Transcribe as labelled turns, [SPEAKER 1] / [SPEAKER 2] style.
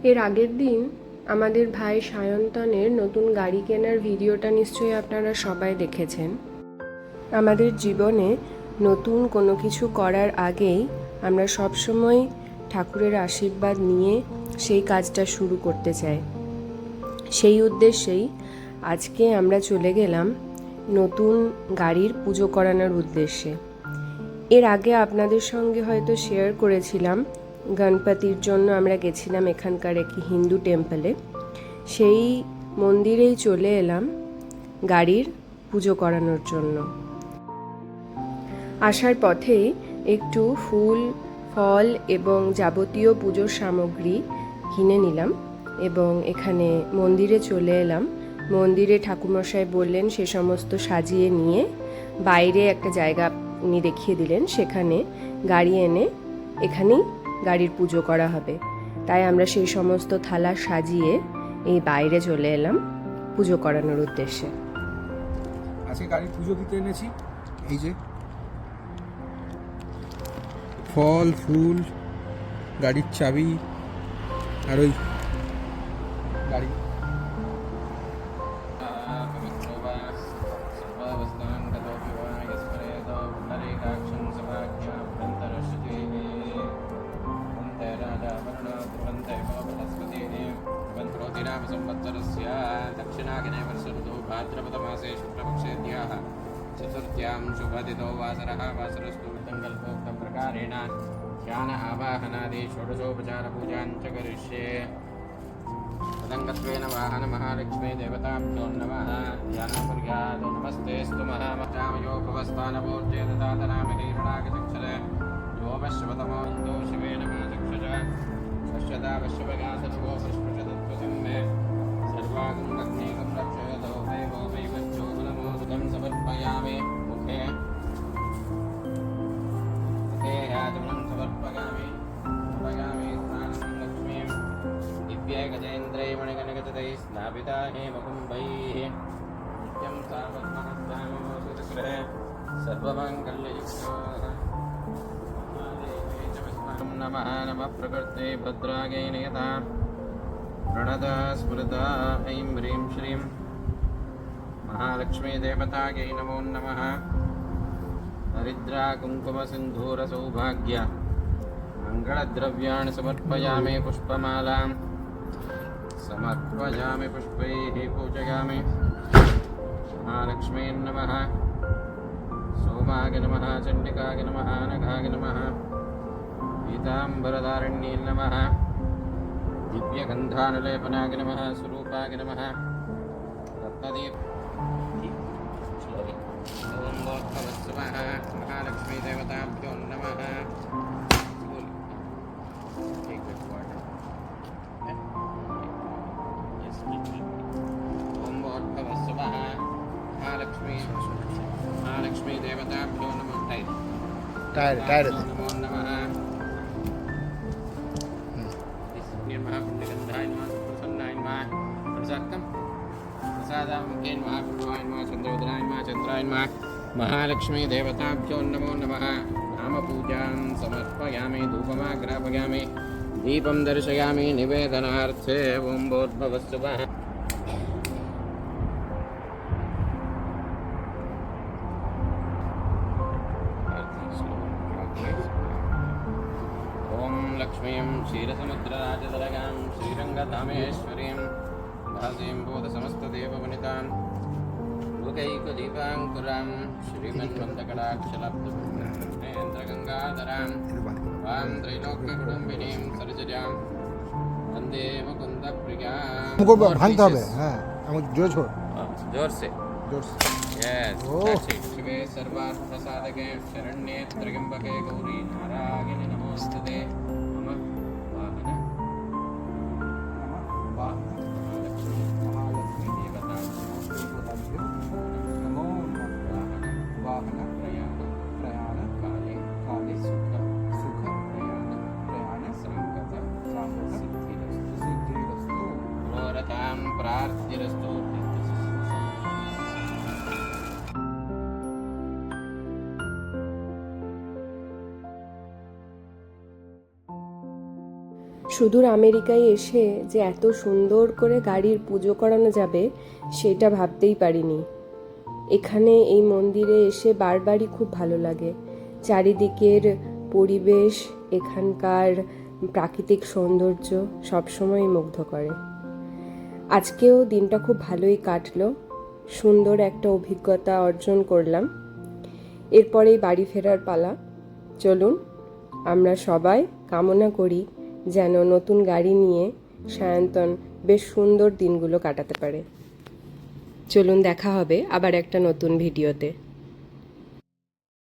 [SPEAKER 1] এর আগের দিন আমাদের ভাই সায়ন্তনের নতুন গাড়ি কেনার ভিডিওটা নিশ্চয়ই আপনারা সবাই দেখেছেন। আমাদের জীবনে নতুন কোনো কিছু করার আগেই আমরা সবসময় ঠাকুরের আশীর্বাদ নিয়ে সেই কাজটা শুরু করতে চাই। সেই উদ্দেশ্যেই আজকে আমরা চলে গেলাম নতুন গাড়ির পুজো করানোর উদ্দেশ্যে। এর আগে আপনাদের সঙ্গে হয়তো শেয়ার করেছিলাম গণপতির জন্য আমরা গেছিলাম এখানকার একটি হিন্দু টেম্পলে। সেই মন্দিরেই চলে এলাম গাড়ির পুজো করানোর জন্য। আসার পথেই একটু ফুল ফল এবং যাবতীয় পুজোর সামগ্রী কিনে নিলাম এবং এখানে মন্দিরে চলে এলাম। মন্দিরে ঠাকুরমশাই বললেন সে সমস্ত সাজিয়ে নিয়ে বাইরে একটা জায়গা উনি দেখিয়ে দিলেন, সেখানে গাড়ি এনে এখানেই গাড়ির পুজো করা হবে। তাই আমরা সেই সমস্ত থালা সাজিয়ে এই বাইরে চলে এলাম পুজো করানোর উদ্দেশ্যে।
[SPEAKER 2] আজকে গাড়ির পুজো দিতে এনেছি এই যে ফল ফুল, গাড়ির চাবি আর ওই গাড়ি
[SPEAKER 3] दक्षिणाग्ने वर्षऋतौ भाद्रपदमासे शुक्लपक्षेद्याः चतुर्थ्यां शुभतिथौ वासरः वासरस्तु सङ्कल्पोक्तप्रकारेण ध्यान आवाहनादि षोडशोपचारपूजां च करिष्ये। तदङ्गत्वेन वाहनमहालक्ष्मी देवताभ्यो नमः। ध्यानपर्यादो नमस्तेऽस्तु महामठामयोपवस्थानपूर्जेददातनामहीरुणागचक्षरे यो वश्वतमोऽन्दो शिवे नमः चक्षुष पश्यता वश्वगासर्वो पश्पशतत्वसं मे सर्वागुणग्नेकं रक्षयतो वै वो वै वच्चोगुणमोदकं समर्पयामि मुखे यातनं समर्पयामि स्नानं लक्ष्मीं दिव्यै गजेन्द्रै मणिगणगतैः स्नापिता हेमकुम्भैः नित्यं सावत्महस्यामोषधगृहे सर्वमङ्गल्ययुक्तो नमः नमः प्रकृते भद्रायै नियता प्रणता स्मृता ऐं ह्रीं श्रीं महालक्ष्मी देवतायै नमो नमः। हरिद्रा कुङ्कुमसिन्धूर सौभाग्य मङ्गलद्रव्याणि समर्पयामि पुष्पमालां समर्पयामि पुष्पैः पूजयामि। महालक्ष्मी नमः। सोमाय नमः चण्डिकाय नमः नघाय नमः पीताम्बरधारिण्यै नमः दिव्यगन्धानुलेपनाय नमः स्वरूपाय नमः रत्नदीप ओम भगवत्स्वः महालक्ष्मी देवताभ्यो नमः। ओम भगवत्स्वः महालक्ष्मी देवताभ्यो नमः। टायर नमो नमः। महापुण्यगन्धाय नमः प्रसन्नाय नमः प्रसादकं प्रसादामुखेन महापुरुषाय नमः चन्द्रोदराय नमः चन्द्राय नमः। महालक्ष्मी देवताभ्यो नमो नमः। नामपूजां समर्पयामि धूपमाग्रापयामि दीपं दर्शयामि निवेदनार्थे ओं भूर्भुवस्सुवः। लक्ष्मीं क्षीरसमुद्रराजतरगां श्रीरङ्गधामेश्वरीं भासीं बोधसमस्तदेववनितां लोकैकदीपाङ्कुरां श्रीमन्मन्दकटाक्षलब्धेन्द्रगङ्गाधरां वां त्रैलोक्यकुटुम्बिनीं सरजजां वन्दे मुकुन्दप्रियां।
[SPEAKER 2] हमको भांगते হবে হ্যাঁ আমাকে জোরে ছোড়
[SPEAKER 3] जोर से यस शिवे सर्वार्थसाधके शरण्ये त्र्यम्बके गौरी नारायणि नमोस्तुते। प्रार्थिरस्तु।
[SPEAKER 1] সুদূর আমেরিকায় এসে যে এত সুন্দর করে গাড়ির পুজো করানো যাবে সেটা ভাবতেই পারিনি। এখানে এই মন্দিরে এসে বারবারই খুব ভালো লাগে। চারিদিকের পরিবেশ, এখানকার প্রাকৃতিক সৌন্দর্য সবসময়ই মুগ্ধ করে। আজকেও দিনটা খুব ভালোই কাটলো, সুন্দর একটা অভিজ্ঞতা অর্জন করলাম। এরপরেই বাড়ি ফেরার পালা। চলুন আমরা সবাই কামনা করি যেন নতুন গাড়ি নিয়ে সায়ন্তন বেশ সুন্দর দিনগুলো কাটাতে পারে। চলুন দেখা হবে আবার একটা নতুন ভিডিওতে।